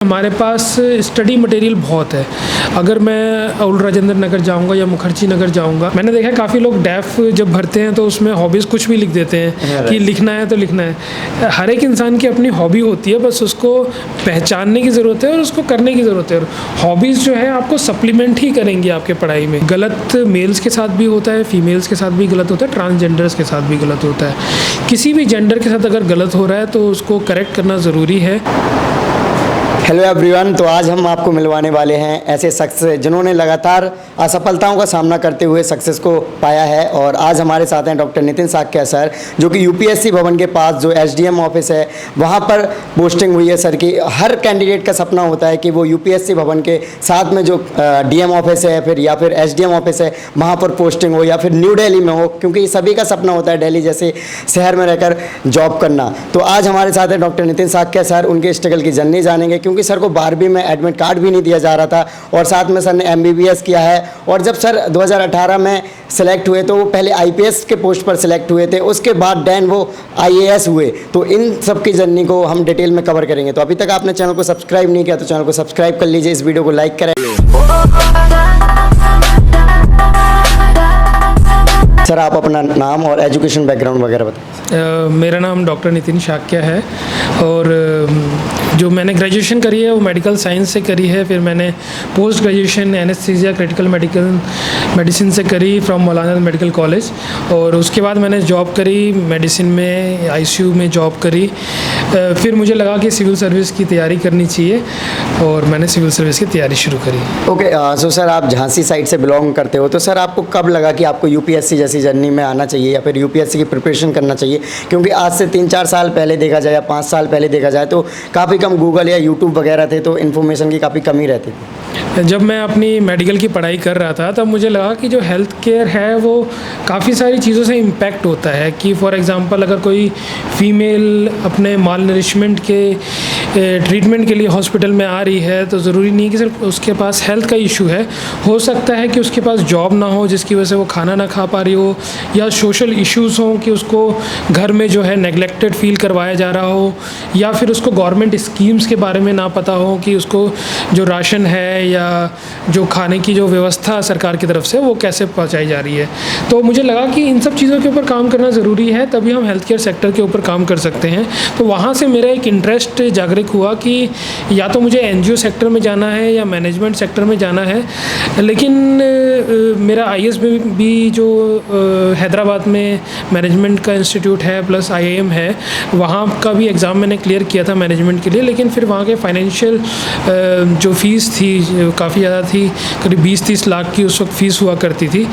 हमारे पास study material बहुत है। अगर मैं उल राजेंद्र नगर जाऊंगा या मुखर्जी नगर जाऊंगा, मैंने देखा है काफ़ी लोग डैफ जब भरते हैं तो उसमें हॉबीज़ कुछ भी लिख देते हैं कि लिखना है तो लिखना है। हर एक इंसान की अपनी हॉबी होती है, बस उसको पहचानने की ज़रूरत है और उसको करने की ज़रूरत है। और हॉबीज़ जो है आपको सप्लीमेंट ही करेंगी आपके पढ़ाई में। गलत मेल्स के साथ भी होता है, फीमेल्स के साथ भी गलत होता है, ट्रांसजेंडर्स के साथ भी गलत होता है। किसी भी जेंडर के साथ अगर गलत हो रहा है तो उसको करेक्ट करना ज़रूरी है। हेलो एवरीवन, तो आज हम आपको मिलवाने वाले हैं ऐसे शख्स जिन्होंने लगातार असफलताओं का सामना करते हुए सक्सेस को पाया है। और आज हमारे साथ हैं डॉक्टर नितिन साक्या सर, जो कि यूपीएससी भवन के पास जो एसडीएम ऑफिस है वहाँ पर पोस्टिंग हुई है। सर की हर कैंडिडेट का सपना होता है कि वो यूपीएससी भवन के साथ में जो डीएम ऑफिस है फिर या फिर एसडीएम ऑफिस है वहाँ पर पोस्टिंग हो, या फिर न्यू दिल्ली में हो, क्योंकि सभी का सपना होता है दिल्ली जैसे शहर में रहकर जॉब करना। तो आज हमारे साथ हैं डॉक्टर नितिन साक्या सर, उनके स्ट्रगल की जर्नी जानेंगे, क्योंकि सर को 12वीं में एडमिट कार्ड भी नहीं दिया जा रहा था और साथ में सर ने एमबीबीएस किया है। और जब सर 2018 में सिलेक्ट हुए तो वो पहले आईपीएस के पोस्ट पर सिलेक्ट हुए थे, उसके बाद देन वो आईएएस हुए। तो इन सब की जर्नी को हम डिटेल में कवर करेंगे। तो अभी तक आपने चैनल को सब्सक्राइब नहीं किया तो चैनल को सब्सक्राइब कर लीजिए, इस वीडियो को लाइक करें। सर आप अपना नाम और एजुकेशन बैकग्राउंड वगैरह बताएं। मेरा नाम डॉक्टर नितिन साक्या है और जो मैंने ग्रेजुएशन करी है वो मेडिकल साइंस से करी है। फिर मैंने post graduation anaesthesia critical medicine से करी फ्रॉम मौलाना मेडिकल कॉलेज। और उसके बाद मैंने जॉब करी मेडिसिन में, आईसीयू में जॉब करी। फिर मुझे लगा कि सिविल सर्विस की तैयारी करनी चाहिए और मैंने सिविल सर्विस की तैयारी शुरू करी। ओके, सो सर आप झांसी साइड से बिलोंग करते हो, तो सर आपको कब लगा कि आपको यूपीएससी जैसी जर्नी में आना चाहिए या फिर यूपीएससी की प्रिपरेशन करना चाहिए? क्योंकि आज से 3-4 साल पहले देखा जाए या 5 साल पहले देखा जाए तो काफ़ी कम गूगल या यूट्यूब वगैरह थे, तो इन्फॉर्मेशन की काफ़ी कमी रहती थी। जब मैं अपनी मेडिकल की पढ़ाई कर रहा था तब मुझे लगा कि जो हेल्थ केयर है वो काफ़ी सारी चीज़ों से इम्पैक्ट होता है। कि फॉर एग्ज़ाम्पल अगर कोई फीमेल अपने माल नरिशमेंट के ट्रीटमेंट के लिए हॉस्पिटल में आ रही है तो ज़रूरी नहीं कि सिर्फ उसके पास हेल्थ का इशू है, हो सकता है कि उसके पास जॉब ना हो जिसकी वजह से वो खाना ना खा पा रही हो, या सोशल इश्यूज़ हों कि उसको घर में जो है नेग्लेक्टेड फील करवाया जा रहा हो, या फिर उसको गवर्नमेंट स्कीम्स के बारे में ना पता हो कि उसको जो राशन है या जो खाने की जो व्यवस्था सरकार की तरफ से वो कैसे पहुंचाई जा रही है। तो मुझे लगा कि इन सब चीज़ों के ऊपर काम करना ज़रूरी है, तभी हम हेल्थ केयर सेक्टर के ऊपर काम कर सकते हैं। तो वहाँ से मेरा एक इंटरेस्ट जागृत हुआ कि या तो मुझे एनजीओ सेक्टर में जाना है या मैनेजमेंट सेक्टर में जाना है। लेकिन मेरा आईएएस में भी जो हैदराबाद में मैनेजमेंट का इंस्टीट्यूट है प्लस आईआईएम है, वहाँ का भी एग्ज़ाम मैंने क्लियर किया था मैनेजमेंट के लिए। लेकिन फिर वहाँ के फाइनेंशियल जो फ़ीस थी काफ़ी ज़्यादा थी, करीब 20-30 लाख की उस वक्त फ़ीस हुआ करती थी।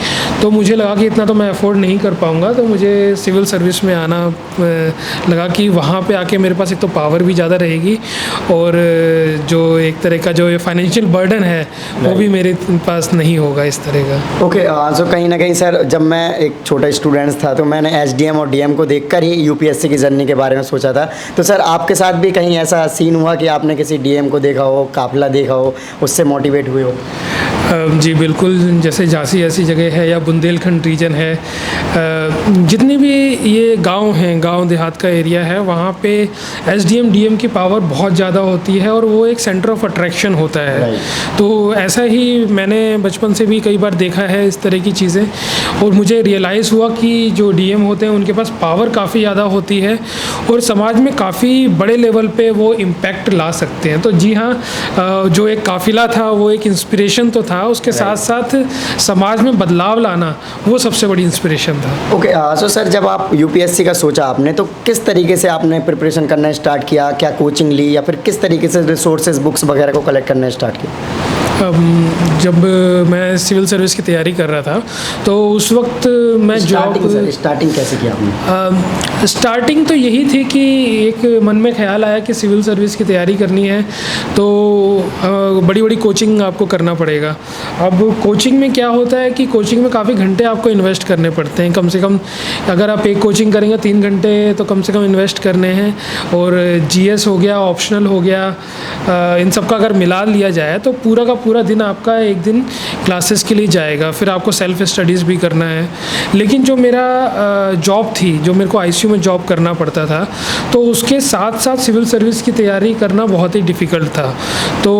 तो मुझे लगा कि इतना तो मैं अफोर्ड नहीं कर पाऊँगा, तो मुझे सिविल सर्विस में आना लगा कि वहाँ पे आके मेरे पास एक तो पावर भी ज़्यादा रहेगी और जो एक तरह का जो फाइनेंशियल बर्डन है वो भी मेरे पास नहीं होगा इस तरह का। ओके, सो कहीं ना कहीं सर जब मैं एक छोटा स्टूडेंट था तो मैंने एसडीएम और डीएम को देखकर ही यूपीएससी की जर्नी के बारे में सोचा था। तो सर आपके साथ भी कहीं ऐसा सीन हुआ कि आपने किसी डीएम को देखा हो, काफिला देखा हो, उससे मोटिवेट हुए हो? जी बिल्कुल, जैसे झांसी ऐसी जगह है या बुंदेलखंड रीजन है, जितनी भी ये गांव हैं, गांव देहात का एरिया है, वहाँ पे एसडीएम डीएम की पावर बहुत ज़्यादा होती है और वो एक सेंटर ऑफ अट्रैक्शन होता है। तो ऐसा ही मैंने बचपन से भी कई बार देखा है इस तरह की चीज़ें, और मुझे रियलाइज़ हुआ कि जो डीएम होते हैं उनके पास पावर काफ़ी ज़्यादा होती है और समाज में काफ़ी बड़े लेवल पे वो इम्पैक्ट ला सकते हैं। तो जी हाँ, जो एक काफिला था वो एक इंस्पिरेशन तो था, उसके साथ साथ समाज में बदलाव लाना वो सबसे बड़ी इंस्पिरेशन था। ओके, सो सर जब आप यूपीएससी का सोचा आपने तो किस तरीके से आपने प्रिपरेशन करना स्टार्ट किया? क्या कोचिंग ली या फिर किस तरीके से रिसोर्सेज बुक्स वगैरह को कलेक्ट करना स्टार्ट किया? जब मैं सिविल सर्विस की तैयारी कर रहा था तो उस वक्त मैं स्टार्टिंग कैसे किया आपने? स्टार्टिंग तो यही थी कि एक मन में ख्याल आया कि सिविल सर्विस की तैयारी करनी है तो बड़ी बड़ी कोचिंग आपको करना पड़ेगा। अब कोचिंग में क्या होता है कि कोचिंग में काफ़ी घंटे आपको इन्वेस्ट करने पड़ते हैं, कम से कम अगर आप एक कोचिंग करेंगे 3 घंटे तो कम से कम इन्वेस्ट करने हैं। और जीएस हो गया, ऑप्शनल हो गया, इन सब का अगर मिला लिया जाए तो पूरा का पूरा दिन आपका एक दिन क्लासेस के लिए जाएगा, फिर आपको सेल्फ स्टडीज़ भी करना है। लेकिन जो मेरा जॉब थी, जो मेरे को आईसीयू में जॉब करना पड़ता था, तो उसके साथ साथ सिविल सर्विस की तैयारी करना बहुत ही डिफ़िकल्ट था। तो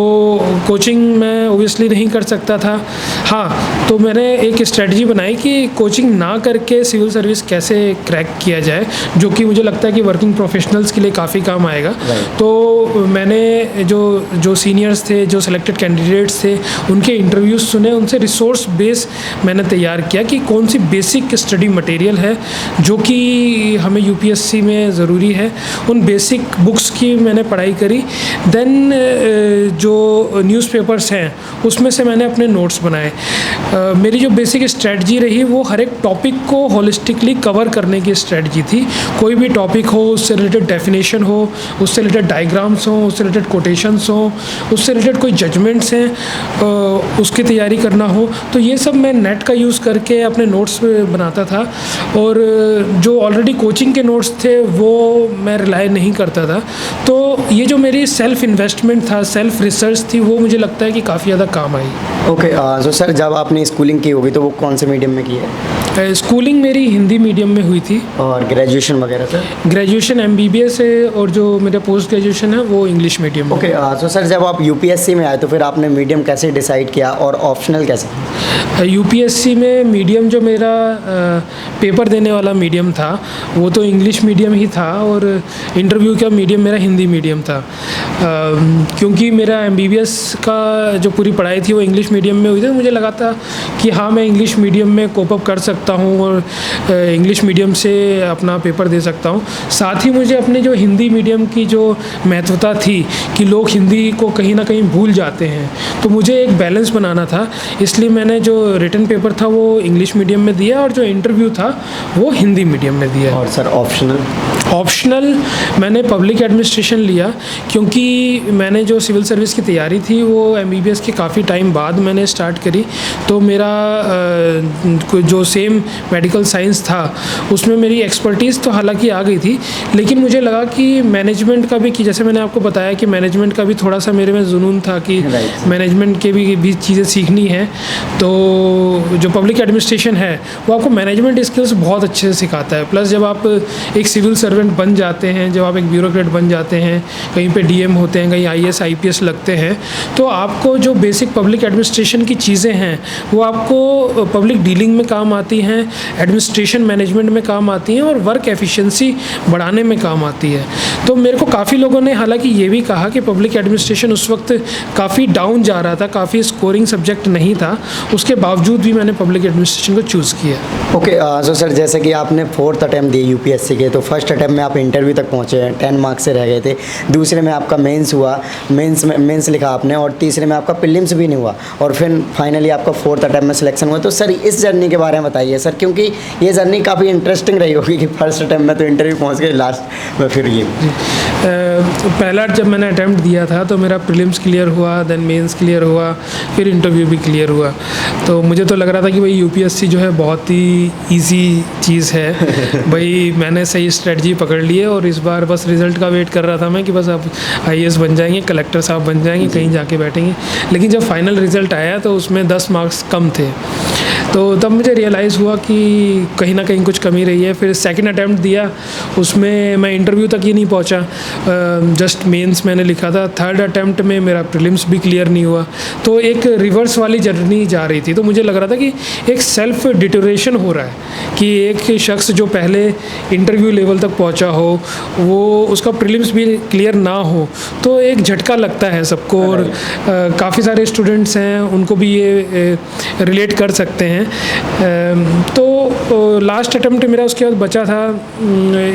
कोचिंग मैं ओबियसली नहीं कर सकता था। हाँ, तो मैंने एक स्ट्रेटजी बनाई कि कोचिंग ना करके सिविल सर्विस कैसे क्रैक किया जाए, जो कि मुझे लगता है कि वर्किंग प्रोफेशनल्स के लिए काफ़ी काम आएगा। तो मैंने जो सीनियर्स थे, जो सिलेक्टेड कैंडिडेट्स थे, उनके इंटरव्यूज़ सुने, उनसे रिसोर्स बेस मैंने तैयार किया कि कौन सी बेसिक स्टडी मटेरियल है जो कि हमें यूपीएससी में ज़रूरी है। उन बेसिक बुक्स की मैंने पढ़ाई करी। देन जो न्यूज़पेपर्स हैं उसमें से मैंने अपने नोट्स बनाए। मेरी जो बेसिक स्ट्रेटजी रही वो हर एक टॉपिक को होलिस्टिकली कवर करने की स्ट्रेटजी थी। कोई भी टॉपिक हो, उससे रिलेटेड डेफिनेशन हो, उससे रिलेटेड डायग्राम्स हों, उससे रिलेटेड कोटेशंस हों, उससे रिलेटेड कोई जजमेंट्स हैं, उसकी तैयारी करना हो, तो ये सब मैं नेट का यूज़ करके अपने नोट्स बनाता था। और जो ऑलरेडी कोचिंग के नोट्स थे वो मैं रिलाई नहीं करता था। तो ये जो मेरी सेल्फ इन्वेस्टमेंट था, सेल्फ रिसर्च थी, वो मुझे लगता है कि काफ़ी ज़्यादा काम आई। ओके, तो सर जब आपने स्कूलिंग की होगी तो वो कौन से मीडियम में की है? स्कूलिंग मेरी हिंदी मीडियम में हुई थी। और ग्रेजुएशन वगैरह सर? ग्रेजुएशन एमबीबीएस है, और जो मेरा पोस्ट ग्रेजुएशन है वो इंग्लिश मीडियम में। ओके, तो सर जब आप यूपीएससी में आए तो फिर आपने मीडियम कैसे डिसाइड किया और ऑप्शनल कैसे? यूपीएससी में मीडियम जो मेरा पेपर देने वाला मीडियम था वो तो इंग्लिश मीडियम ही था, और इंटरव्यू का मीडियम मेरा हिंदी मीडियम था। क्योंकि मेरा एमबीबीएस का जो पूरी पढ़ाई थी वो इंग्लिश मीडियम में हुई थी, तो मुझे लगा था कि हाँ, मैं इंग्लिश मीडियम में कोप अप कर सकता हूँ और इंग्लिश मीडियम से अपना पेपर दे सकता हूँ। साथ ही मुझे अपने जो हिंदी मीडियम की जो महत्वता थी कि लोग हिंदी को कहीं ना कहीं भूल जाते हैं, तो मुझे एक बैलेंस बनाना था। इसलिए मैंने जो रिटन पेपर था वो इंग्लिश मीडियम में दिया और जो इंटरव्यू था वो हिंदी मीडियम में दिया। और सर ऑप्शनल मैंने पब्लिक एडमिनिस्ट्रेशन लिया, क्योंकि मैंने जो सिविल सर्विस की तैयारी थी वो एमबीबीएस के काफ़ी टाइम बाद मैंने स्टार्ट करी। तो मेरा जो सेम मेडिकल साइंस था उसमें मेरी एक्सपर्टीज़ तो हालांकि आ गई थी, लेकिन मुझे लगा कि मैनेजमेंट का भी, कि जैसे मैंने आपको बताया कि मैनेजमेंट का भी थोड़ा सा मेरे में जुनून था कि मैनेजमेंट के भी चीज़ें सीखनी है। तो जो पब्लिक एडमिनिस्ट्रेशन है वो आपको मैनेजमेंट स्किल्स बहुत अच्छे से सिखाता है। प्लस जब आप एक सिविल सर्वेंट बन जाते हैं, जब आप एक ब्यूरोक्रेट बन जाते हैं, कहीं पे डीएम होते हैं, कहीं आईएएस आईपीएस लगते हैं, तो आपको जो बेसिक पब्लिक एडमिनिस्ट्रेशन की चीज़ें हैं वो आपको पब्लिक डीलिंग में काम आती हैं, एडमिनिस्ट्रेशन मैनेजमेंट में काम आती हैं, और वर्क एफिशिएंसी बढ़ाने में काम आती है। तो मेरे को काफ़ी लोगों ने हालांकि ये भी कहा कि पब्लिक एडमिनिस्ट्रेशन उस वक्त काफ़ी डाउन जा रहा था, काफ़ी स्कोरिंग सब्जेक्ट नहीं था, उसके बावजूद भी मैंने पब्लिक एडमिनिस्ट्रेशन को चूज़ किया। ओके, सो सर जैसे कि आपने 4th अटैम्प्ट दिए यूपीएससी के, तो फर्स्ट अटैम्प्ट में आप इंटरव्यू तक पहुँचे, 10 मार्क्स से रह गए थे। दूसरे में आपका मेंस हुआ, मेंस लिखा आपने, और तीसरे में आपका प्रीलिम्स भी नहीं हुआ, और फिर फाइनली आपका 4th अटैम्प्ट में सिलेक्शन हुआ। तो सर इस जर्नी के बारे में बताइए सर, क्योंकि ये जर्नी काफ़ी इंटरेस्टिंग रही होगी कि फर्स्ट अटैम्प्ट में तो इंटरव्यू पहुँच गए, लास्ट में फिर ये। पहला जब मैंने अटैम्प्ट दिया था तो मेरा प्रीलिम्स क्लियर हुआ, देन मेंस क्लियर हुआ, फिर इंटरव्यू भी क्लियर हुआ। तो मुझे तो लग रहा था कि भाई यूपीएससी जो है बहुत ही इजी चीज़ है, भाई मैंने सही स्ट्रेटजी पकड़ ली है, और इस बार बस रिज़ल्ट का वेट कर रहा था मैं कि बस अब आईएएस बन जाएंगे, कलेक्टर साहब बन जाएंगे, कहीं जाके बैठेंगे। लेकिन जब फाइनल रिज़ल्ट आया तो उसमें 10 मार्क्स कम थे, तो तब मुझे रियलाइज़ हुआ कि कहीं ना कहीं कुछ कमी रही है। फिर सेकंड अटैम्प्ट दिया, उसमें मैं इंटरव्यू तक ही नहीं पहुंचा, जस्ट मेंस मैंने लिखा था। थर्ड अटैम्प्ट में मेरा प्रीलिम्स भी क्लियर नहीं हुआ, तो एक रिवर्स वाली जर्नी जा रही थी। तो मुझे लग रहा था कि एक सेल्फ डिटोरेशन हो रहा है कि एक शख्स जो पहले इंटरव्यू लेवल तक पहुंचा हो, वो उसका प्रीलिम्स भी क्लियर ना हो, तो एक झटका लगता है सबको। और काफ़ी सारे स्टूडेंट्स हैं उनको भी ये रिलेट कर सकते हैं। तो लास्ट अटैम्प्ट मेरा उसके बाद बचा था,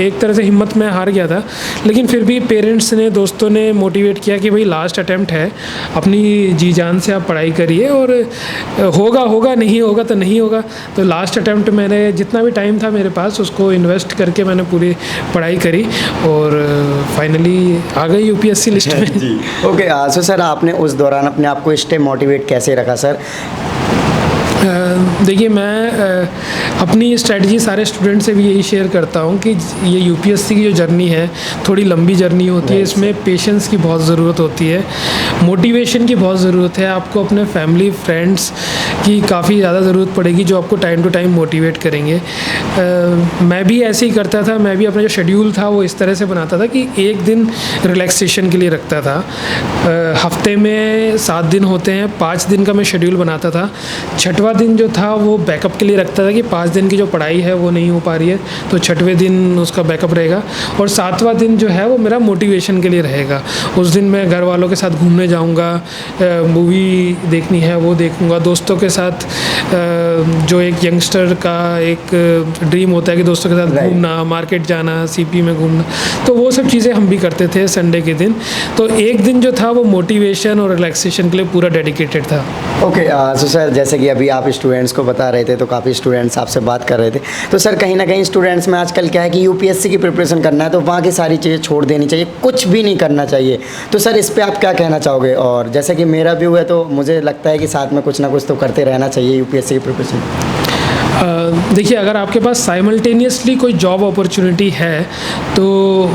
एक तरह से हिम्मत में हार गया था, लेकिन फिर भी पेरेंट्स ने, दोस्तों ने मोटिवेट किया कि भाई लास्ट अटैम्प्ट है, अपनी जी जान से आप पढ़ाई करिए, और होगा होगा, नहीं होगा तो नहीं होगा। तो लास्ट अटैम्प्ट मैंने जितना भी टाइम था मेरे पास उसको इन्वेस्ट करके मैंने पूरी पढ़ाई करी, और फाइनली आ गई यूपीएससी लिस्ट में। जी ओके, सो सर आपने उस दौरान अपने आप को स्टे मोटिवेट कैसे रखा सर? देखिए मैं अपनी स्ट्रेटजी सारे स्टूडेंट से भी यही शेयर करता हूँ कि ये यूपीएससी की जो जर्नी है थोड़ी लंबी जर्नी होती है। इसमें पेशेंस की बहुत ज़रूरत होती है, मोटिवेशन की बहुत ज़रूरत है। आपको अपने फैमिली फ्रेंड्स की काफ़ी ज़्यादा ज़रूरत पड़ेगी जो आपको टाइम टू टाइम मोटिवेट करेंगे। मैं भी ऐसे ही करता था। मैं भी अपना जो शेड्यूल था वो इस तरह से बनाता था कि एक दिन रिलैक्सेशन के लिए रखता था। हफ्ते में 7 दिन होते हैं, 5 दिन का मैं शेड्यूल बनाता था। छठवां दिन जो था वो बैकअप के लिए रखता था कि 5 दिन की जो पढ़ाई है वो नहीं हो पा रही है तो छठवें दिन उसका बैकअप रहेगा। और 7वां दिन जो है वो मेरा मोटिवेशन के लिए रहेगा। उस दिन मैं घर वालों के साथ घूमने जाऊंगा, मूवी देखनी है वो देखूंगा, दोस्तों के साथ जो एक यंगस्टर का एक ड्रीम होता है कि दोस्तों के साथ घूमना, मार्केट जाना, सीपी में घूमना, तो वो सब चीज़ें हम भी करते थे संडे के दिन। तो एक दिन जो था वो मोटिवेशन और रिलैक्सेशन के लिए पूरा डेडिकेटेड था। ओके सो सर, जैसे कि अभी आप स्टूडेंट्स को बता रहे थे तो काफ़ी स्टूडेंट्स आपसे बात कर रहे थे, तो सर कहीं ना कहीं स्टूडेंट्स में आजकल क्या है कि यूपीएससी की प्रिपरेशन करना है तो वहाँ की सारी चीज़ें छोड़ देनी चाहिए, कुछ भी नहीं करना चाहिए। तो सर इस पे आप क्या कहना चाहोगे? और जैसे कि मेरा व्यू है तो मुझे लगता है कि साथ में कुछ ना कुछ तो करते रहना चाहिए यूपीएससी की प्रिपरेशन। देखिए, अगर आपके पास साइमल्टेनियसली कोई जॉब अपॉर्चुनिटी है तो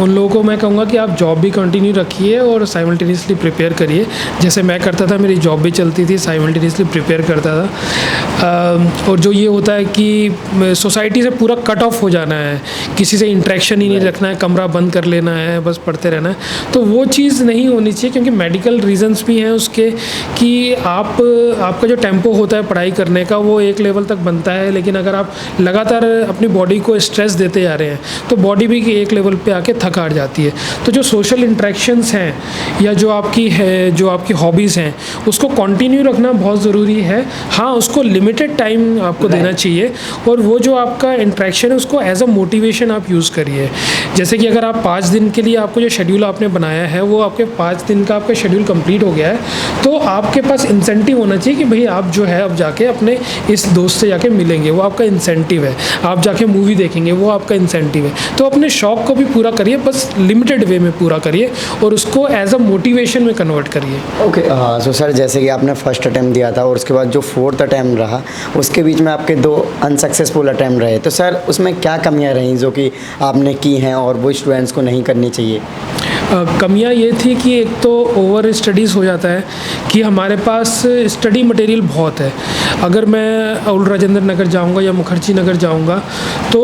उन लोगों को मैं कहूँगा कि आप जॉब भी कंटिन्यू रखिए और साइमल्टेनियसली प्रिपेयर करिए। जैसे मैं करता था, मेरी जॉब भी चलती थी, साइमल्टेनियसली प्रिपेयर करता था। और जो ये होता है कि सोसाइटी से पूरा कट ऑफ हो जाना है, किसी से इंटरेक्शन ही नहीं रखना है, कमरा बंद कर लेना है, बस पढ़ते रहना है, तो वो चीज़ नहीं होनी चाहिए। क्योंकि मेडिकल रीजंस भी हैं उसके कि आपका जो टेम्पो होता है पढ़ाई करने का वो एक लेवल तक बनता है, लेकिन अगर आप लगातार अपनी बॉडी को स्ट्रेस देते जा रहे हैं तो बॉडी भी एक लेवल पे आके थक हार जाती है। तो जो सोशल इंटरेक्शंस हैं या जो आपकी हॉबीज़ हैं उसको कंटिन्यू रखना बहुत ज़रूरी है। हाँ, उसको लिमिटेड टाइम आपको देना चाहिए और वो जो आपका इंटरेक्शन है उसको एज अ मोटिवेशन आप यूज़ करिए। जैसे कि अगर आप 5 दिन के लिए आपको जो शेड्यूल आपने बनाया है वो आपके 5 दिन का आपका शेड्यूल कंप्लीट हो गया है तो आपके पास इंसेंटिव होना चाहिए कि भाई आप जो है अब जाके अपने इस दोस्त से जाके मिलेंगे, वो आपका इंसेंटिव है। आप जाके मूवी देखेंगे, वो आपका इंसेंटिव है। तो अपने शौक को भी पूरा करिए, बस लिमिटेड वे में पूरा करिए और उसको एज अ मोटिवेशन में कन्वर्ट करिए। ओके सो सर, जैसे कि आपने फर्स्ट अटैम्प्ट दिया था और उसके बाद जो 4th अटैम्प्ट रहा उसके बीच में आपके 2 अनसक्सेसफुल अटैम्प्ट रहे, तो सर उसमें क्या कमियां रहीं जो कि आपने की हैं और वो स्टूडेंट्स को नहीं करनी चाहिए? कमियां ये थी कि एक तो ओवर स्टडीज़ हो जाता है कि हमारे पास स्टडी मटेरियल बहुत है। अगर मैं उल राजेंद्र नगर जाऊंगा या मुखर्जी नगर जाऊंगा तो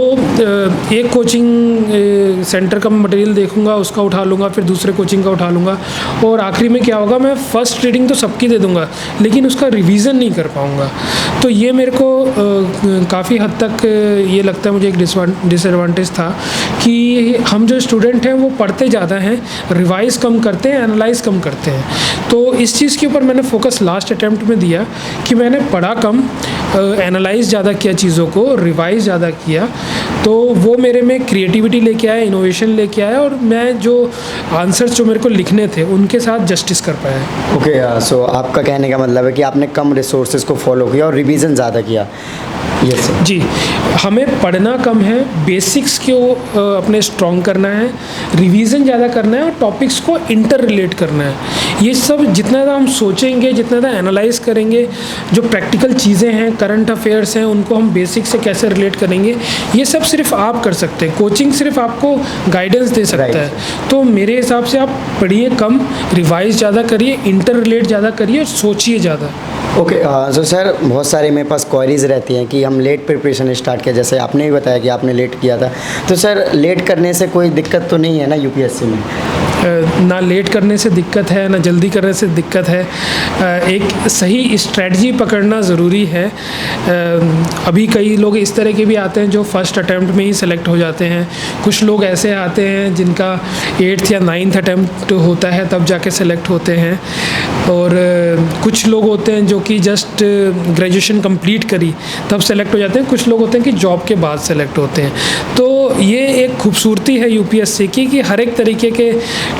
एक कोचिंग सेंटर का मटेरियल देखूंगा, उसका उठा लूँगा, फिर दूसरे कोचिंग का उठा लूँगा और आखिरी में क्या होगा, मैं फ़र्स्ट रीडिंग तो सबकी दे दूँगा लेकिन उसका रिवीजन नहीं कर पाऊँगा। तो ये मेरे को काफ़ी हद तक ये लगता है मुझे एक डिसएडवांटेज था कि हम जो स्टूडेंट हैं वो पढ़ते ज़्यादा हैं, रिवाइज़ कम करते हैं, एनालाइज कम करते हैं। तो इस चीज़ के ऊपर मैंने फोकस लास्ट अटैम्प्ट में दिया कि मैंने पढ़ा कम, एनालाइज ज़्यादा किया चीज़ों को, रिवाइज़ ज़्यादा किया, तो वो मेरे में क्रिएटिविटी लेके आया, इनोवेशन लेके आया और मैं जो आंसर्स जो मेरे को लिखने थे उनके साथ जस्टिस कर पाया। ओके सो आपका कहने का मतलब है कि आपने कम रिसोर्सेज को फॉलो किया और रिवीजन ज़्यादा किया। यस जी, हमें पढ़ना कम है, बेसिक्स को अपने स्ट्रॉन्ग करना है, रिवीजन ज़्यादा करना है और टॉपिक्स को इंटर रिलेट करना है। ये सब जितना ज़्यादा हम सोचेंगे, जितना ज़्यादा एनालाइज करेंगे, जो प्रैक्टिकल चीज़ें हैं, करंट अफेयर्स हैं, उनको हम बेसिक से कैसे रिलेट करेंगे, ये सब सिर्फ आप कर सकते हैं। कोचिंग सिर्फ आपको गाइडेंस दे सकता है। तो मेरे हिसाब से आप पढ़िए कम, रिवाइज ज़्यादा करिए, इंटर रिलेट ज़्यादा करिए और सोचिए ज़्यादा। ओके सो सर, बहुत सारे मेरे पास क्वेरीज रहती हैं कि हम लेट प्रिपरेशन स्टार्ट किया, जैसे आपने भी बताया कि आपने लेट किया था, तो सर लेट करने से कोई दिक्कत तो नहीं है ना यूपीएससी में? ना लेट करने से दिक्कत है, ना जल्दी करने से दिक्कत है। एक सही स्ट्रेटजी पकड़ना ज़रूरी है। अभी कई लोग इस तरह के भी आते हैं जो फर्स्ट अटैम्प्ट में ही सेलेक्ट हो जाते हैं। कुछ लोग ऐसे आते हैं जिनका 8th या 9th अटैम्प्ट होता है तब जाके सेलेक्ट होते हैं और कुछ लोग होते हैं जो कि जस्ट ग्रेजुएशन कंप्लीट करी तब सेलेक्ट हो जाते हैं। कुछ लोग होते हैं कि जॉब के बाद सेलेक्ट होते हैं। तो ये एक खूबसूरती है यूपीएससी की कि हर एक तरीके के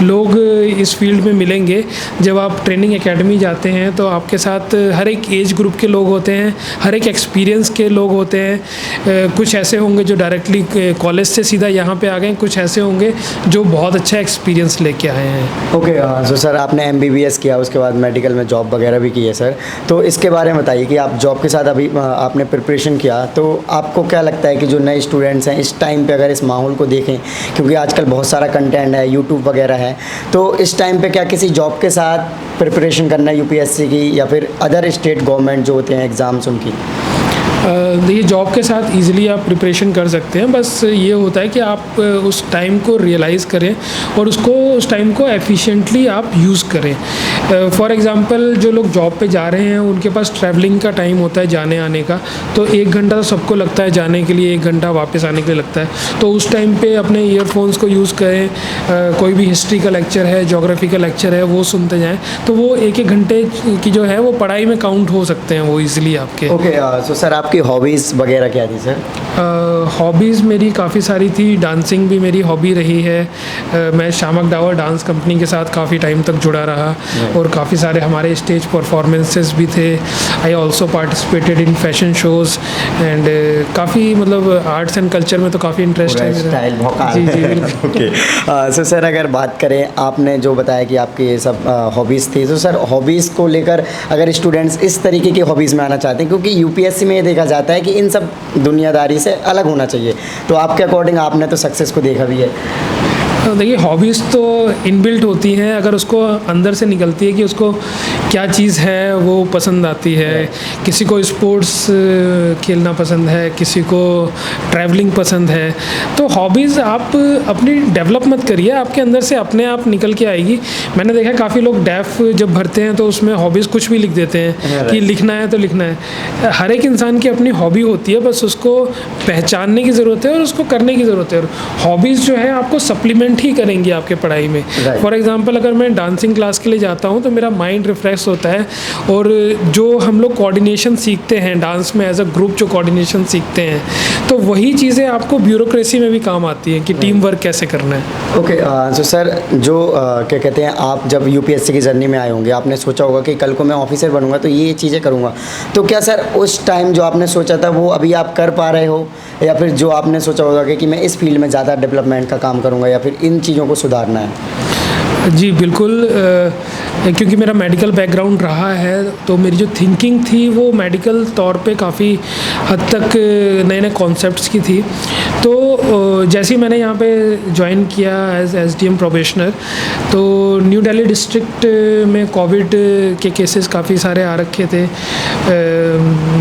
लोग इस फील्ड में मिलेंगे। जब आप ट्रेनिंग एकेडमी जाते हैं तो आपके साथ हर एक एज ग्रुप के लोग होते हैं, हर एक एक्सपीरियंस के लोग होते हैं। कुछ ऐसे होंगे जो डायरेक्टली कॉलेज से सीधा यहाँ पे आ गए, कुछ ऐसे होंगे जो बहुत अच्छा एक्सपीरियंस लेके आए हैं। ओके, सो सर आपने MBBS किया, उसके बाद मेडिकल में जॉब वगैरह भी की है सर, तो इसके बारे में बताइए कि आप जॉब के साथ अभी आपने प्रिपरेशन किया, तो आपको क्या लगता है कि जो नए स्टूडेंट्स हैं इस टाइम पे अगर इस माहौल को देखें, क्योंकि आजकल बहुत सारा कंटेंट है, यूट्यूब वगैरह है, तो इस टाइम पे क्या किसी जॉब के साथ प्रिपरेशन करना है UPSC की या फिर अदर स्टेट गवर्नमेंट जो होते हैं एग्ज़ाम्स उनकी? देखिए, जॉब के साथ इजीली आप प्रिपरेशन कर सकते हैं, बस ये होता है कि आप उस टाइम को रियलाइज़ करें और उस टाइम को एफिशिएंटली आप यूज़ करें। फॉर एग्ज़ाम्पल जो लोग जॉब पे जा रहे हैं उनके पास ट्रैवलिंग का टाइम होता है जाने आने का, तो 1 घंटा तो सबको लगता है जाने के लिए, 1 घंटा वापस आने के लिए लगता है। तो उस टाइम पे अपने ईयरफोन्स को यूज़ करें, कोई भी हिस्ट्री का लेक्चर है, ज्योग्राफी का लेक्चर है, वो सुनते जाएँ, तो वो 1-1 घंटे की जो है वो पढ़ाई में काउंट हो सकते हैं वो ईज़िली आपके। ओके, सो सर आपकी हॉबीज़ वगैरह क्या थी सर? हॉबीज़ मेरी काफ़ी सारी थी, डांसिंग भी मेरी हॉबी रही है। मैं शामक डावर डांस कंपनी के साथ काफ़ी टाइम तक जुड़ा रहा और काफ़ी सारे हमारे स्टेज परफॉर्मेंसेस भी थे। I also participated in fashion shows and काफ़ी मतलब आर्ट्स एंड कल्चर में तो काफ़ी इंटरेस्ट है मेरा। स्टाइल भौकाल। जी जी बिल्कुल। ओके, सो सर अगर बात करें, आपने जो बताया कि आपकी ये सब हॉबीज़ थी, तो सर हॉबीज़ को लेकर अगर स्टूडेंट्स इस तरीके की हॉबीज़ में आना चाहते हैं, क्योंकि UPSC में ये देखा जाता है कि इन सब दुनियादारी से अलग होना चाहिए, तो आपके अकॉर्डिंग आपने तो सक्सेस को देखा भी है। देखिए, हॉबीज़ तो इनबिल्ट होती हैं, अगर उसको अंदर से निकलती है कि उसको क्या चीज़ है वो पसंद आती है। किसी को स्पोर्ट्स खेलना पसंद है, किसी को ट्रैवलिंग पसंद है, तो हॉबीज़ आप अपनी डेवलप मत करिए, आपके अंदर से अपने आप निकल के आएगी। मैंने देखा काफ़ी लोग डेफ जब भरते हैं तो उसमें हॉबीज़ कुछ भी लिख देते हैं कि लिखना है तो लिखना है। हर एक इंसान की अपनी हॉबी होती है, बस उसको पहचानने की ज़रूरत है और उसको करने की ज़रूरत है। और हॉबीज़ जो है आपको सप्लीमेंट ही करेंगी आपके पढ़ाई में। फॉर एग्जांपल अगर मैं डांसिंग क्लास के लिए जाता हूँ तो मेरा माइंड रिफ्रेश होता है, और जो हम लोग कोऑर्डिनेशन सीखते हैं डांस में एज अ ग्रुप, जो कोऑर्डिनेशन सीखते हैं, तो वही चीज़ें आपको ब्यूरोक्रेसी में भी काम आती हैं कि टीम वर्क कैसे करना है। ओके, तो सर जो क्या कहते हैं, आप जब UPSC की जर्नी में आए होंगे, आपने सोचा होगा कि कल को मैं ऑफिसर बनूंगा तो ये चीज़ें करूंगा, तो क्या सर उस टाइम जो आपने सोचा था वो अभी आप कर पा रहे हो, या फिर जो आपने सोचा होगा कि मैं इस फील्ड में ज़्यादा डेवलपमेंट का काम करूंगा या फिर इन चीज़ों को सुधारना है? जी बिल्कुल, क्योंकि मेरा मेडिकल बैकग्राउंड रहा है तो मेरी जो थिंकिंग थी वो मेडिकल तौर पे काफ़ी हद तक नए नए कॉन्सेप्ट्स की थी। तो जैसे ही मैंने यहाँ पे ज्वाइन किया एज SDM प्रोबेशनर, तो न्यू दिल्ली डिस्ट्रिक्ट में कोविड के केसेस काफ़ी सारे आ रखे थे।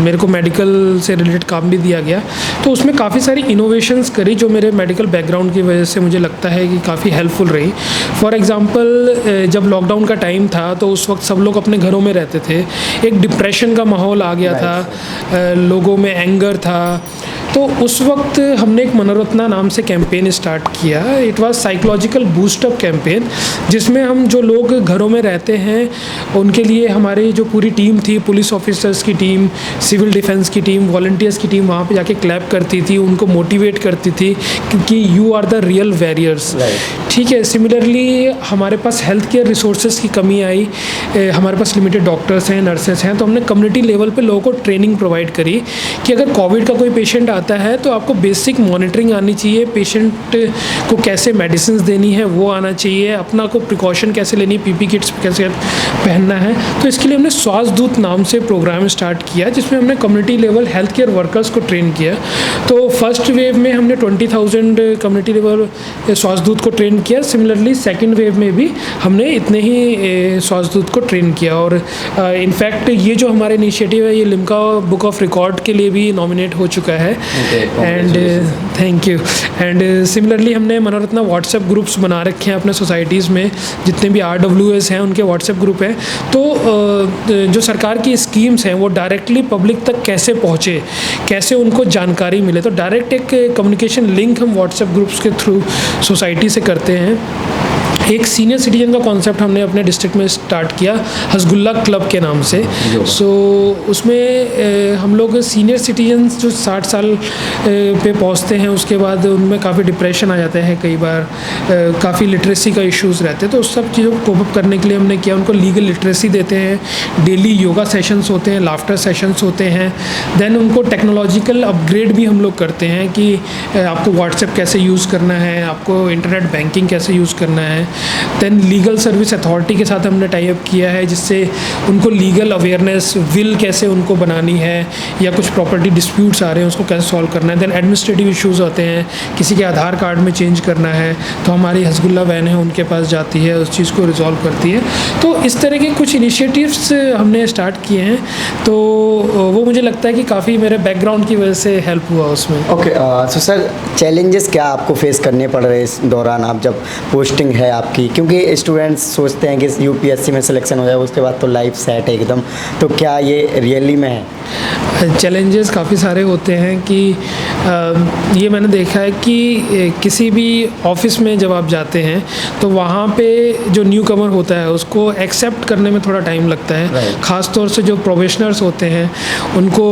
मेरे को मेडिकल से रिलेटेड काम भी दिया गया, तो उसमें काफ़ी सारी इनोवेशंस करी जो मेरे मेडिकल बैकग्राउंड की वजह से मुझे लगता है कि काफ़ी हेल्पफुल रही। फॉर एग्ज़ाम्पल, जब लॉकडाउन का टाइम था तो उस वक्त सब लोग अपने घरों में रहते थे, एक डिप्रेशन का माहौल आ गया था, लोगों में एंगर था, तो उस वक्त हमने एक मनोरत्ना नाम से कैंपेन स्टार्ट किया। It was psychological boost up campaign, जिसमें हम जो लोग घरों में रहते हैं उनके लिए हमारी जो पूरी टीम थी, पुलिस ऑफिसर्स की टीम, सिविल डिफेंस की टीम, वॉलंटियर्स की टीम, वहाँ पे जाके क्लैप करती थी, उनको मोटिवेट करती थी क्योंकि you are the real warriors. ठीक है, सिमिलरली हमारे पास हेल्थ केयर रिसोर्सेज की कमी आई, हमारे पास लिमिटेड डॉक्टर्स हैं, नर्सेस हैं, तो हमने कम्युनिटी लेवल पे लोगों को ट्रेनिंग प्रोवाइड करी कि अगर कोविड का कोई पेशेंट आता है तो आपको बेसिक मॉनिटरिंग आनी चाहिए, पेशेंट को कैसे मेडिसिन देनी है वो आना चाहिए, अपना को प्रिकॉशन कैसे लेनी है, PP किट्स कैसे पहनना है। तो इसके लिए हमने स्वास्थ्य दूत नाम से प्रोग्राम स्टार्ट किया, जिसमें हमने community level health care workers को ट्रेन किया। तो फर्स्ट वेव में हमने 20,000 कम्युनिटी लेवल स्वास्थ्य दूत को ट्रेन किया। सिमिलरली सेकेंड वेव में भी हमने इतने ही स्वास्थ्य दूत को ट्रेन किया, और इनफैक्ट ये जो हमारा इनिशिएटिव है ये लिम्का बुक ऑफ रिकॉर्ड के लिए भी नॉमिनेट हो चुका है। And thank you. And similarly हमने मनोरत्ना व्हाट्सएप ग्रुप्स बना रखे हैं अपने सोसाइटीज़ में, जितने भी RWS हैं उनके व्हाट्सएप ग्रुप हैं। तो जो सरकार की स्कीम्स हैं वो डायरेक्टली पब्लिक तक कैसे पहुँचे, कैसे उनको जानकारी मिले, तो डायरेक्ट एक कम्युनिकेशन लिंक हम व्हाट्सएप ग्रुप्स के थ्रू सोसाइटी से करते हैं। एक सीनियर सिटीजन का कॉन्सेप्ट हमने अपने डिस्ट्रिक्ट में स्टार्ट किया हसगुल्ला क्लब के नाम से। सो उसमें हम लोग सीनियर सिटीजन्स जो 60 साल पे पहुंचते हैं, उसके बाद उनमें काफ़ी डिप्रेशन आ जाते हैं, कई बार काफ़ी लिटरेसी का इश्यूज़ रहते हैं, तो उस सब चीज़ों को कोप अप करने के लिए हमने किया। उनको लीगल लिटरेसी देते हैं, डेली योगा सेशंस होते हैं, लाफ्टर सेशंस होते हैं। देन उनको टेक्नोलॉजिकल अपग्रेड भी हम लोग करते हैं कि आपको व्हाट्सएप कैसे यूज़ करना है, आपको इंटरनेट बैंकिंग कैसे यूज़ करना है। देन लीगल सर्विस अथॉरिटी के साथ हमने टाई अप किया है, जिससे उनको लीगल अवेयरनेस, विल कैसे उनको बनानी है, या कुछ प्रॉपर्टी डिस्प्यूट्स आ रहे हैं उसको कैसे सॉल्व करना है। देन एडमिनिस्ट्रेटिव इश्यूज़ होते हैं, किसी के आधार कार्ड में चेंज करना है तो हमारी हसगुल्ला वैन है उनके पास जाती है, उस चीज़ को रिजॉल्व करती है। तो इस तरह के कुछ इनिशिएटिव्स हमने स्टार्ट किए हैं, तो वो मुझे लगता है कि काफ़ी मेरे बैकग्राउंड की वजह से हेल्प हुआ उसमें। ओके, सो सर चैलेंजेस क्या आपको फेस करने पड़ रहे हैं इस दौरान, आप जब पोस्टिंग है आपकी, क्योंकि स्टूडेंट्स सोचते हैं कि यूपीएससी में सिलेक्शन हो जाए उसके बाद तो लाइफ सेट है एकदम, तो क्या ये रियली में है? चैलेंजेस काफ़ी सारे होते हैं कि ये मैंने देखा है कि किसी भी ऑफिस में जब आप जाते हैं तो वहाँ पे जो न्यू कमर होता है उसको एक्सेप्ट करने में थोड़ा टाइम लगता है। ख़ास तौर से जो प्रोफेशनल्स होते हैं उनको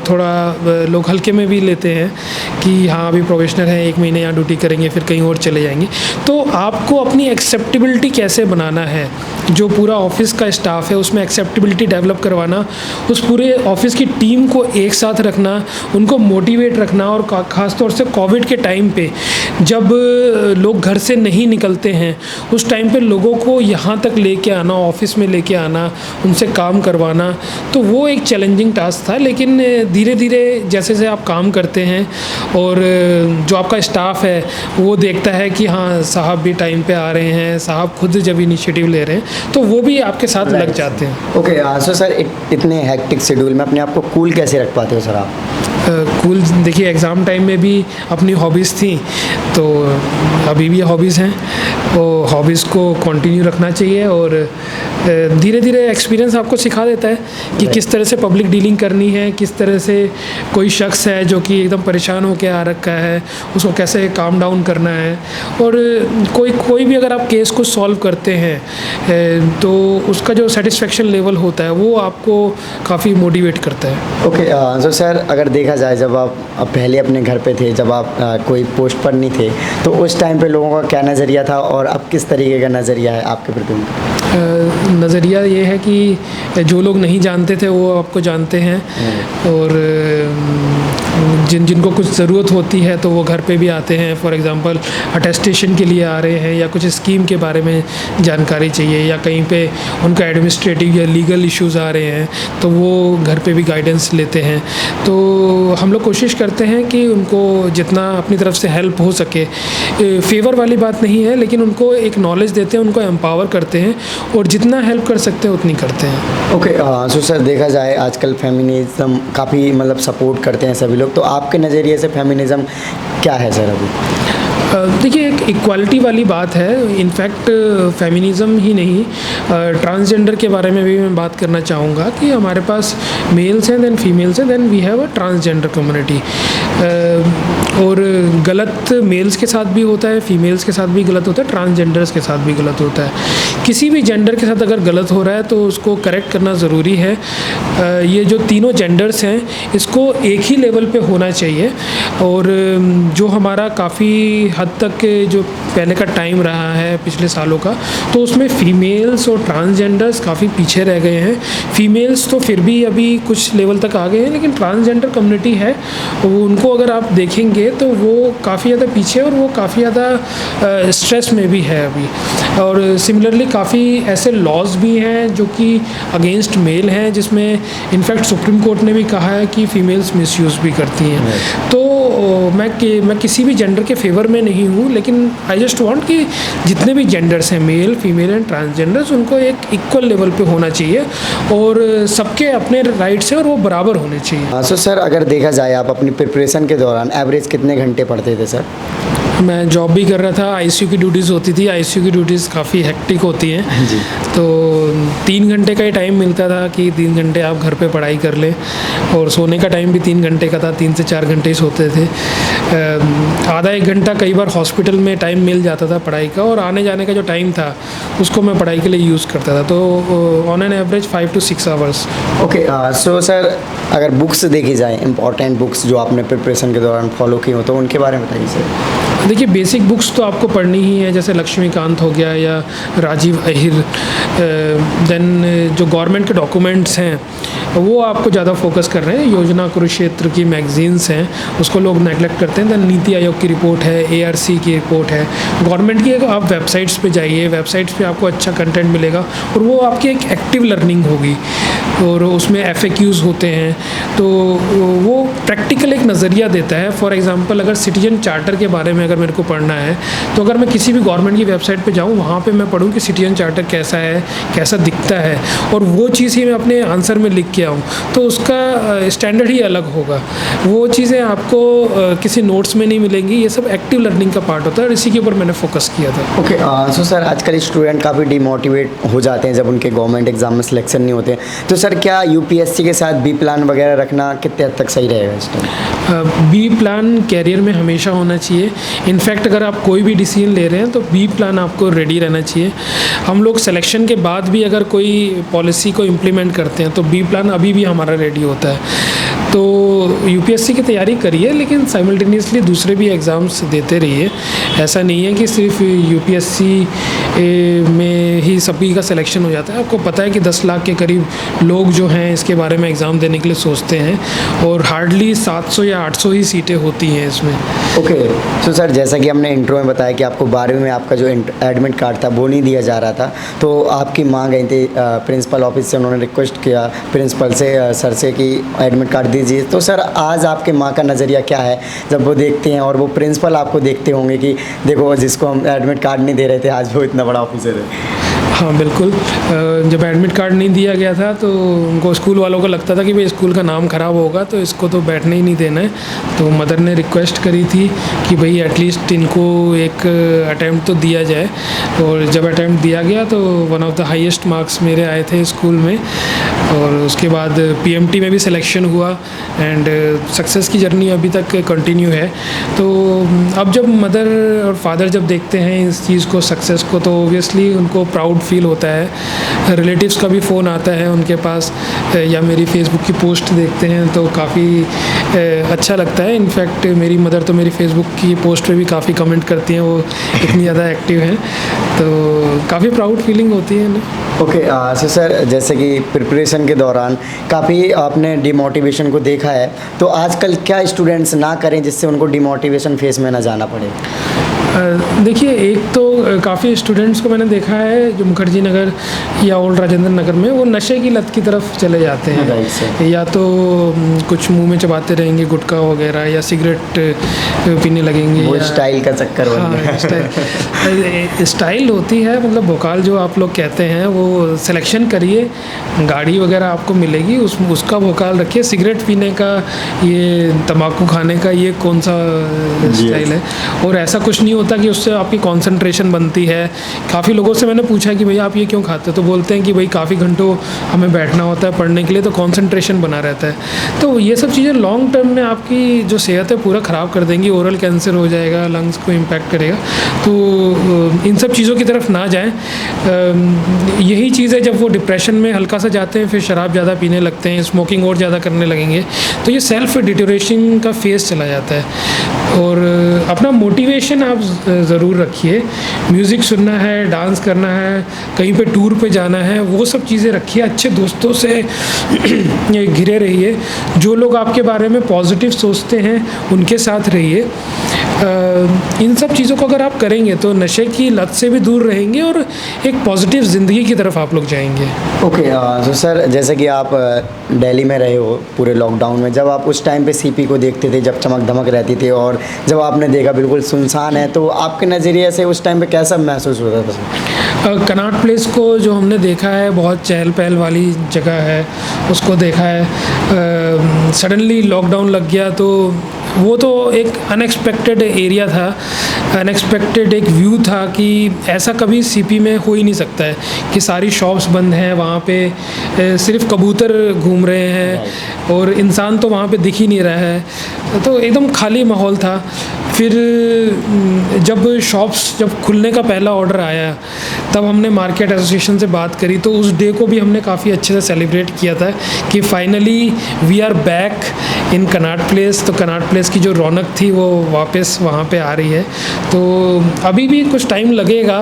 थोड़ा लोग हल्के में भी लेते हैं कि हाँ अभी प्रोफेशनल है, 1 महीने यहाँ ड्यूटी करेंगे फिर कहीं और चले जाएंगे। तो आपको अपनी एक्सेप्टेबिलिटी कैसे बनाना है, जो पूरा ऑफिस का स्टाफ है उसमें एक्सेप्टेबिलिटी डेवलप करवाना, उस पूरे ऑफिस की टीम को एक साथ रखना, उनको मोटिवेट रखना। और ख़ास तौर से कोविड के टाइम पे जब लोग घर से नहीं निकलते हैं, उस टाइम पे लोगों को यहाँ तक लेके आना, ऑफिस में लेके आना, उनसे काम करवाना, तो वो एक चैलेंजिंग टास्क था। लेकिन धीरे धीरे जैसे जैसे आप काम करते हैं और जो आपका स्टाफ है वो देखता है कि हाँ साहब भी टाइम पे आ रहे हैं, साहब खुद जब इनिशिएटिव ले रहे हैं, तो वो भी आपके साथ लग जाते हैं। ओके, सो सर इतने हेक्टिक शेड्यूल में अपने आप को कूल कैसे रख पाते हो सर आप? कूल देखिए, एग्ज़ाम टाइम में भी अपनी हॉबीज़ थी, तो अभी भी हॉबीज़ हैं, तो हॉबीज़ को कंटिन्यू रखना चाहिए। और धीरे धीरे एक्सपीरियंस आपको सिखा देता है कि किस तरह से पब्लिक डीलिंग करनी है, किस तरह से कोई शख्स है जो कि एकदम परेशान होकर आ रखा है उसको कैसे काम डाउन करना है। और कोई भी अगर आप केस को सॉल्व करते हैं तो उसका जो सेटिस्फेक्शन लेवल होता है वो आपको काफ़ी मोटिवेट करता है। ओके, सो सर अगर देखा जाए जब आप पहले अपने घर पे थे, जब आप कोई पोस्ट पर नहीं थे, तो उस टाइम पे लोगों का क्या नज़रिया था और अब किस तरीके का नज़रिया है आपके प्रति? नज़रिया ये है कि जो लोग नहीं जानते थे वो आपको जानते हैं, और जिनको कुछ ज़रूरत होती है तो वो घर पे भी आते हैं। फॉर एग्ज़ाम्पल अटेस्टेशन के लिए आ रहे हैं, या कुछ स्कीम के बारे में जानकारी चाहिए, या कहीं पे उनका एडमिनिस्ट्रेटिव या लीगल इश्यूज़ आ रहे हैं तो वो घर पे भी गाइडेंस लेते हैं। तो हम लोग कोशिश करते हैं कि उनको जितना अपनी तरफ से हेल्प हो सके, फेवर वाली बात नहीं है, लेकिन उनको एक नॉलेज देते हैं, उनको एम्पावर करते हैं, और जितना हेल्प कर सकते हैं उतनी करते हैं। ओके, सो सर देखा जाए आजकल फेमिनिज़म काफ़ी मतलब सपोर्ट करते हैं सभी लोग, तो आपके नज़रिए से फेमिनिज़म क्या है सर अभी? देखिए, एक इक्वालिटी वाली बात है। इनफैक्ट फेमिनिज़म ही नहीं, ट्रांसजेंडर के बारे में भी मैं बात करना चाहूँगा कि हमारे पास मेल्स हैं, देन फीमेल्स हैं, then we have a transgender community. और गलत मेल्स के साथ भी होता है, फीमेल्स के साथ भी गलत होता है, ट्रांसजेंडर्स के साथ भी गलत होता है। किसी भी जेंडर के साथ अगर गलत हो रहा है तो उसको करेक्ट करना ज़रूरी है। ये जो तीनों जेंडर्स हैं इसको एक ही लेवल पे होना चाहिए। और जो हमारा काफ़ी हद तक जो पहले का टाइम रहा है पिछले सालों का, तो उसमें फ़ीमेल्स और ट्रांसजेंडर्स काफ़ी पीछे रह गए हैं। फ़ीमेल्स तो फिर भी अभी कुछ लेवल तक आ गए हैं, लेकिन ट्रांसजेंडर कम्युनिटी है वो, उनको अगर आप देखेंगे तो वो काफ़ी ज़्यादा पीछे, और वो काफ़ी ज़्यादा स्ट्रेस में भी है अभी। और सिमिलरली काफ़ी ऐसे लॉज भी हैं जो कि अगेंस्ट मेल हैं, जिसमें इनफैक्ट सुप्रीम कोर्ट ने भी कहा है कि फ़ीमेल्स मिसयूज़ भी करती हैं। तो मैं किसी भी जेंडर के फेवर में नहीं हूँ, लेकिन आई जस्ट वांट कि जितने भी जेंडर्स हैं, मेल, फीमेल एंड ट्रांसजेंडर्स, उनको एक इक्वल लेवल पे होना चाहिए, और सबके अपने राइट्स हैं और वो बराबर होने चाहिए। सो सर अगर देखा जाए आप अपनी प्रिपरेशन के दौरान एवरेज कितने घंटे पढ़ते थे सर? मैं जॉब भी कर रहा था, आईसीयू की ड्यूटीज़ होती थी। आईसीयू की ड्यूटीज़ काफ़ी हेक्टिक होती हैं, तो 3 घंटे का ही टाइम मिलता था कि 3 घंटे आप घर पे पढ़ाई कर लें, और सोने का टाइम भी 3 घंटे का था, 3 से 4 घंटे ही सोते थे। आधा 1 घंटा कई बार हॉस्पिटल में टाइम मिल जाता था पढ़ाई का, और आने जाने का जो टाइम था उसको मैं पढ़ाई के लिए यूज़ करता था। तो on an average 5 to 6 hours. Okay, so sir अगर बुक्स देखी जाए, इंपॉर्टेंट बुक्स जो आपने प्रिपरेशन के दौरान फॉलो की हो, तो उनके बारे में बताइए सर। देखिए, बेसिक बुक्स तो आपको पढ़नी ही है, जैसे लक्ष्मीकांत हो गया या राजीव अहिर। देन जो गवर्नमेंट के डॉक्यूमेंट्स हैं वो आपको ज़्यादा फोकस कर रहे हैं। योजना कुरुक्षेत्र की मैगजीन्स हैं, उसको लोग नेगलेक्ट करते हैं। देन नीति आयोग की रिपोर्ट है, ARC की रिपोर्ट है, गवर्नमेंट की। आप वेबसाइट्स पे जाइए, वेबसाइट्स पे आपको अच्छा कंटेंट मिलेगा, और वो आपकी एक एक्टिव लर्निंग होगी, और उसमें FAQs होते हैं, तो वो प्रैक्टिकल एक नज़रिया देता है। फॉर एग्जांपल, अगर सिटीजन चार्टर के बारे में अगर मेरे को पढ़ना है, तो अगर मैं किसी भी गवर्नमेंट की वेबसाइट पे जाऊँ, वहाँ पे मैं पढ़ूँ कि सिटीजन चार्टर कैसा है, कैसा दिखता है, और वो चीज़ ही मैं अपने आंसर में लिख के आऊँ, तो उसका स्टैंडर्ड ही अलग होगा। वो चीज़ें आपको किसी नोट्स में नहीं मिलेंगी। ये सब एक्टिव लर्निंग का पार्ट होता है, और इसी के ऊपर मैंने फोकस किया था। ओके, सो सर आजकल स्टूडेंट काफ़ी डिमोटिवेट हो जाते हैं जब उनके गवर्नमेंट एग्जाम में सिलेक्शन नहीं होते, तो सर क्या UPSC के साथ B प्लान वगैरह रखना कितने हद तक सही रहेगा इस टाइम? B प्लान कैरियर में हमेशा होना चाहिए। इनफैक्ट अगर आप कोई भी डिसीजन ले रहे हैं तो B प्लान आपको रेडी रहना चाहिए। हम लोग सिलेक्शन के बाद भी अगर कोई पॉलिसी को इम्प्लीमेंट करते हैं तो B प्लान अभी भी हमारा रेडी होता है। तो UPSC की तैयारी करिए, लेकिन साइमल्टेनियसली दूसरे भी एग्ज़ाम्स देते रहिए। ऐसा नहीं है कि सिर्फ UPSC में ही सभी का सिलेक्शन हो जाता है। आपको पता है कि 10 लाख के करीब लोग जो हैं इसके बारे में एग्ज़ाम देने के लिए सोचते हैं, और हार्डली 700 या 800 ही सीटें होती हैं इसमें। ओके, सो सर जैसा कि हमने इंट्रो में बताया कि आपको 12वीं में आपका जो एडमिट कार्ड था वो नहीं दिया जा रहा था, तो आपकी माँ गई थी प्रिंसिपल ऑफिस से, उन्होंने रिक्वेस्ट किया प्रिंसिपल से, सर से कि एडमिट कार्ड दीजिए। तो सर आज आपके माँ का नज़रिया क्या है जब वो देखते हैं, और वो प्रिंसिपल आपको देखते होंगे कि देखो जिसको हम एडमिट कार्ड नहीं दे रहे थे आज वो इतना बड़ा ऑफिसर है? हाँ बिल्कुल। जब एडमिट कार्ड नहीं दिया गया था तो उनको, स्कूल वालों को लगता था कि भाई स्कूल का नाम ख़राब होगा, तो इसको तो बैठने ही नहीं देना है। तो मदर ने रिक्वेस्ट करी थी कि भाई एटलीस्ट इनको एक अटैम्प्ट तो दिया जाए, और जब अटैम्प्ट दिया गया तो one of the highest marks मेरे आए थे स्कूल में, और उसके बाद PMT में भी सिलेक्शन हुआ, एंड सक्सेस की जर्नी अभी तक कंटिन्यू है। तो अब जब मदर और फादर जब देखते हैं इस चीज़ को, सक्सेस को, तो ओबियसली उनको प्राउड फील होता है। रिलेटिव्स का भी फ़ोन आता है उनके पास, या मेरी फेसबुक की पोस्ट देखते हैं तो काफ़ी अच्छा लगता है। इनफैक्ट मेरी मदर तो मेरी फेसबुक की पोस्ट पे भी काफ़ी कमेंट करती हैं, वो इतनी ज़्यादा एक्टिव हैं, तो काफ़ी प्राउड फीलिंग होती है ना। ओके, सो सर जैसे कि प्रिपरेशन के दौरान काफ़ी आपने डिमोटिवेशन को देखा है, तो आजकल क्या स्टूडेंट्स ना करें जिससे उनको डिमोटिवेशन फेस में ना जाना पड़े? देखिए, एक तो काफ़ी स्टूडेंट्स को मैंने देखा है जो मुखर्जी नगर या ओल्ड राजेंद्र नगर में, वो नशे की लत की तरफ चले जाते हैं, या तो कुछ मुंह में चबाते रहेंगे गुटखा वगैरह, या सिगरेट पीने लगेंगे, वो या स्टाइल का चक्कर बन गया। हाँ, स्टाइल होती है, मतलब भोकाल जो आप लोग कहते हैं, वो सिलेक्शन करिए, गाड़ी वगैरह आपको मिलेगी, उसका भोकाल रखिए। सिगरेट पीने का, ये तम्बाकू खाने का, ये कौन सा स्टाइल है? और ऐसा कुछ नहीं होता कि उससे आपकी कंसंट्रेशन बनती है। काफ़ी लोगों से मैंने पूछा कि भैया आप ये क्यों खाते हो, तो बोलते हैं कि भाई काफ़ी घंटों हमें बैठना होता है पढ़ने के लिए, तो कंसंट्रेशन बना रहता है। तो ये सब चीज़ें लॉन्ग टर्म में आपकी जो सेहत है पूरा ख़राब कर देंगी। ओरल कैंसर हो जाएगा, लंग्स को इम्पैक्ट करेगा। तो इन सब चीज़ों की तरफ ना जाएं। यही चीज़ है, जब वो डिप्रेशन में हल्का सा जाते हैं, फिर शराब ज़्यादा पीने लगते हैं, स्मोकिंग और ज़्यादा करने लगेंगे, तो ये सेल्फ डिटोरेशन का फेस चला जाता है। और अपना मोटिवेशन आप ज़रूर रखिए। म्यूज़िक सुनना है, डांस करना है, कहीं पे टूर पे जाना है, वो सब चीज़ें रखिए। अच्छे दोस्तों से घिरे रहिए, जो लोग आपके बारे में पॉजिटिव सोचते हैं उनके साथ रहिए। इन सब चीज़ों को अगर आप करेंगे तो नशे की लत से भी दूर रहेंगे, और एक पॉजिटिव ज़िंदगी की तरफ आप लोग जाएंगे। ओके, तो सर जैसे कि आप दिल्ली में रहे हो पूरे लॉकडाउन में, जब आप उस टाइम पे CP को देखते थे, जब चमक धमक रहती थी, और जब आपने देखा बिल्कुल सुनसान है, तो आपके नज़रिए से उस टाइम पे कैसा महसूस होता था? कनॉट प्लेस को जो हमने देखा है, बहुत चहल पहल वाली जगह है, उसको देखा है। सडनली लॉकडाउन लग गया, तो वो तो एक अनएक्सपेक्टेड एरिया था अनएक्सपेक्टेड एक व्यू था कि ऐसा कभी सीपी में हो ही नहीं सकता है कि सारी शॉप्स बंद हैं, वहाँ पे सिर्फ कबूतर घूम रहे हैं और इंसान तो वहाँ पे दिख ही नहीं रहा है, तो एकदम खाली माहौल था। फिर जब शॉप्स जब खुलने का पहला ऑर्डर आया तब हमने मार्केट एसोसिएशन से बात करी, तो उस डे को भी हमने काफ़ी अच्छे से सेलिब्रेट किया था कि finally we are back in Connaught Place. तो कनॉट प्लेस की जो रौनक थी वो वापस वहाँ पे आ रही है। तो अभी भी कुछ टाइम लगेगा,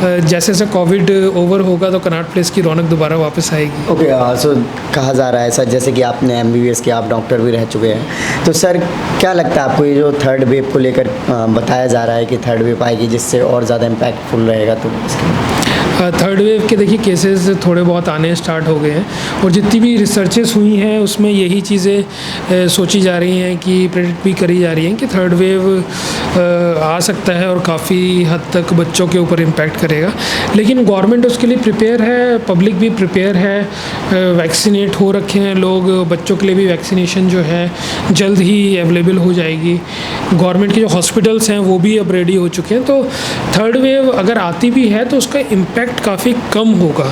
जैसे जैसे कोविड ओवर होगा तो कनॉट प्लेस की रौनक दोबारा वापस आएगी। ओके, सो कहा जा रहा है सर, जैसे कि आपने एमबीबीएस किया, आप डॉक्टर भी रह चुके हैं, तो सर क्या लगता है आपको ये जो थर्ड वेव को लेकर बताया जा रहा है कि थर्ड वेव आएगी जिससे और ज़्यादा इम्पैक्टफुल रहेगा, तो थर्ड वेव के देखिए केसेस थोड़े बहुत आने स्टार्ट हो गए हैं और जितनी भी रिसर्चेस हुई हैं उसमें यही चीज़ें सोची जा रही हैं कि प्रेडिक्ट भी करी जा रही हैं कि थर्ड वेव आ सकता है और काफ़ी हद तक बच्चों के ऊपर इम्पैक्ट करेगा। लेकिन गवर्नमेंट उसके लिए प्रिपेयर है, पब्लिक भी प्रिपेयर है, वैक्सीनेट हो रखे हैं लोग, बच्चों के लिए भी वैक्सीनेशन जो है जल्द ही अवेलेबल हो जाएगी। गवर्नमेंट के जो हॉस्पिटल्स हैं वो भी अब रेडी हो चुके हैं, तो थर्ड वेव अगर आती भी है तो उसका इम्पैक्ट काफ़ी कम होगा।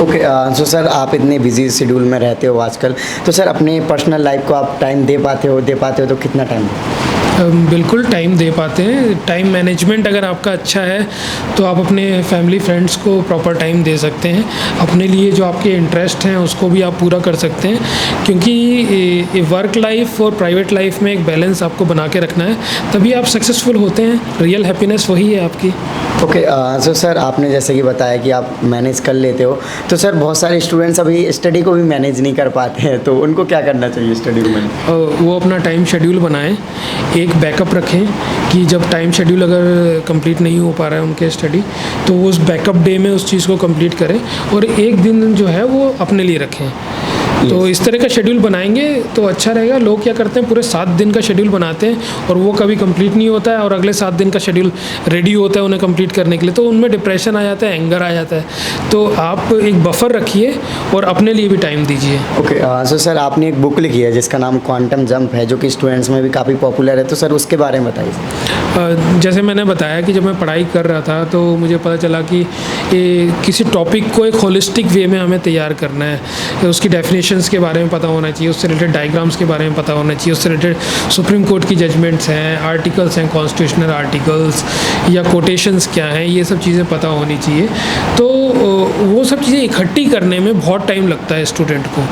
ओके, सो सर आप इतने बिजी शेड्यूल में रहते हो आजकल, तो सर अपने पर्सनल लाइफ को आप टाइम दे पाते हो तो कितना टाइम? बिल्कुल टाइम दे पाते हैं। टाइम मैनेजमेंट अगर आपका अच्छा है तो आप अपने फैमिली फ्रेंड्स को प्रॉपर टाइम दे सकते हैं, अपने लिए जो आपके इंटरेस्ट हैं उसको भी आप पूरा कर सकते हैं, क्योंकि वर्क लाइफ और प्राइवेट लाइफ में एक बैलेंस आपको बना के रखना है, तभी आप सक्सेसफुल होते हैं। रियल हैप्पीनेस वही है आपकी। ओके, सो सर आपने जैसे कि बताया कि आप मैनेज कर लेते हो, तो सर बहुत सारे स्टूडेंट्स अभी स्टडी को भी मैनेज नहीं कर पाते हैं, तो उनको क्या करना चाहिए स्टडी में? वो अपना टाइम शेड्यूल बनाएं, एक बैकअप रखें कि जब टाइम शेड्यूल अगर कंप्लीट नहीं हो पा रहा है उनके स्टडी, तो वो उस बैकअप डे में उस चीज़ को कंप्लीट करें और एक दिन जो है वो अपने लिए रखें। तो इस तरह का शेड्यूल बनाएंगे तो अच्छा रहेगा। लोग क्या करते हैं पूरे 7 दिन का शेड्यूल बनाते हैं और वो कभी कंप्लीट नहीं होता है और अगले 7 दिन का शेड्यूल रेडी होता है उन्हें कंप्लीट करने के लिए, तो उनमें डिप्रेशन आ जाता है, एंगर आ जाता है। तो आप एक बफर रखिए और अपने लिए भी टाइम दीजिए। ओके, सो सर आपने एक बुक लिखी है जिसका नाम क्वांटम जंप है, जो कि स्टूडेंट्स में भी काफ़ी पॉपुलर है, तो सर उसके बारे में बताइए। जैसे मैंने बताया कि जब मैं पढ़ाई कर रहा था तो मुझे पता चला कि किसी टॉपिक को एक होलिस्टिक वे में हमें तैयार करना है। उसकी डेफिनेशंस के बारे में पता होना चाहिए, उससे रिलेटेड डायग्राम्स के बारे में पता होना चाहिए, उससे रिलेटेड सुप्रीम कोर्ट की जजमेंट्स हैं, आर्टिकल्स हैं, कॉन्स्टिट्यूशनल आर्टिकल्स या कोटेशंस क्या हैं, ये सब चीज़ें पता होनी चाहिए। तो वो सब चीज़ें इकट्ठी करने में बहुत टाइम लगता है स्टूडेंट को,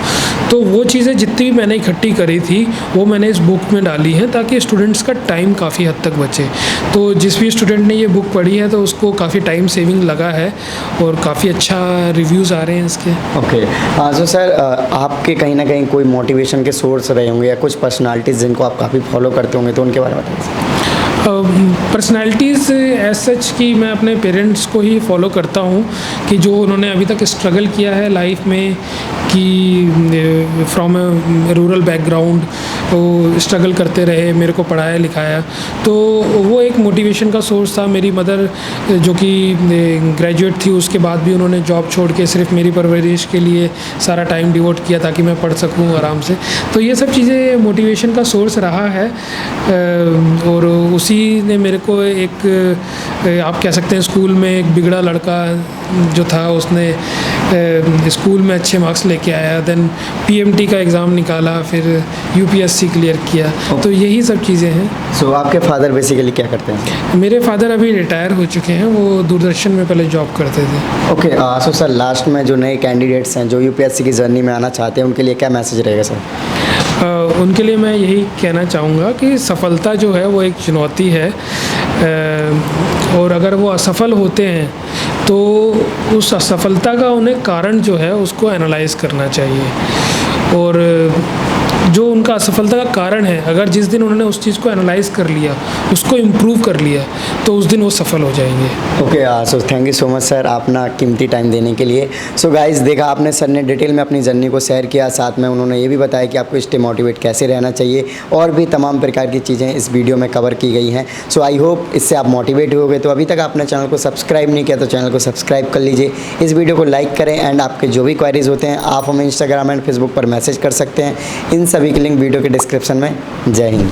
तो वो चीज़ें जितनी भी मैंने इकट्ठी करी थी वो मैंने इस बुक में डाली हैं ताकि स्टूडेंट्स का टाइम काफ़ी हद तक बचे। तो जिस भी स्टूडेंट ने ये बुक पढ़ी है तो उसको काफ़ी टाइम सेविंग लगा है और काफ़ी अच्छा रिव्यूज़ आ रहे हैं इसके। ओके, तो सर आपके कहीं ना कहीं कोई मोटिवेशन के सोर्स रहे होंगे या कुछ पर्सनालिटीज़ जिनको आप काफ़ी फॉलो करते होंगे, तो उनके बारे में बताइए। पर्सनैलिटीज़ एज सच की मैं अपने पेरेंट्स को ही फॉलो करता हूँ कि जो उन्होंने अभी तक स्ट्रगल किया है लाइफ में, कि फ्रॉम ए रूरल बैकग्राउंड वो स्ट्रगल करते रहे, मेरे को पढ़ाया लिखाया, तो वो एक मोटिवेशन का सोर्स था। मेरी मदर जो कि ग्रेजुएट थी, उसके बाद भी उन्होंने जॉब छोड़ के सिर्फ मेरी परवरिश के लिए सारा टाइम डिवोट किया ताकि मैं पढ़ सकूं आराम से। तो ये सब चीज़ें मोटिवेशन का सोर्स रहा है और उसी ने मेरे को एक आप कह सकते हैं स्कूल में एक बिगड़ा लड़का जो था उसने स्कूल में अच्छे मार्क्स लेके आया, देन पीएमटी का एग्ज़ाम निकाला, फिर यूपीएससी क्लियर किया। तो यही सब चीज़ें हैं। सो आपके फादर बेसिकली क्या करते हैं? मेरे फादर अभी रिटायर हो चुके हैं, वो दूरदर्शन में पहले जॉब करते थे। ओके, सो सर लास्ट में जो नए कैंडिडेट्स हैं जो यूपीएससी की जर्नी में आना चाहते हैं उनके लिए क्या मैसेज रहेगा सर? उनके लिए मैं यही कहना चाहूँगा कि सफलता जो है वो एक चुनौती है और अगर वो असफल होते हैं तो उस असफलता का उन्हें कारण जो है उसको एनालाइज़ करना चाहिए और जो उनका असफलता का कारण है, अगर जिस दिन उन्होंने उस चीज़ को एनालाइज़ कर लिया, उसको इम्प्रूव कर लिया, तो उस दिन वो सफल हो जाएंगे। Okay, so thank you so much sir अपना कीमती टाइम देने के लिए। सो गाइस, देखा आपने, सर ने डिटेल में अपनी जर्नी को शेयर किया, साथ में उन्होंने ये भी बताया कि आपको स्टे मोटिवेट कैसे रहना चाहिए और भी तमाम प्रकार की चीज़ें इस वीडियो में कवर की गई हैं। सो आई होप इससे आप मोटिवेट हो गए। तो अभी तक आपने चैनल को सब्सक्राइब नहीं किया तो चैनल को सब्सक्राइब कर लीजिए, इस वीडियो को लाइक करें एंड आपके जो भी क्वेरीज होते हैं आप हमें इंस्टाग्राम एंड फेसबुक पर मैसेज कर सकते हैं। इन सभी की लिंक वीडियो के डिस्क्रिप्शन में। जय हिंद।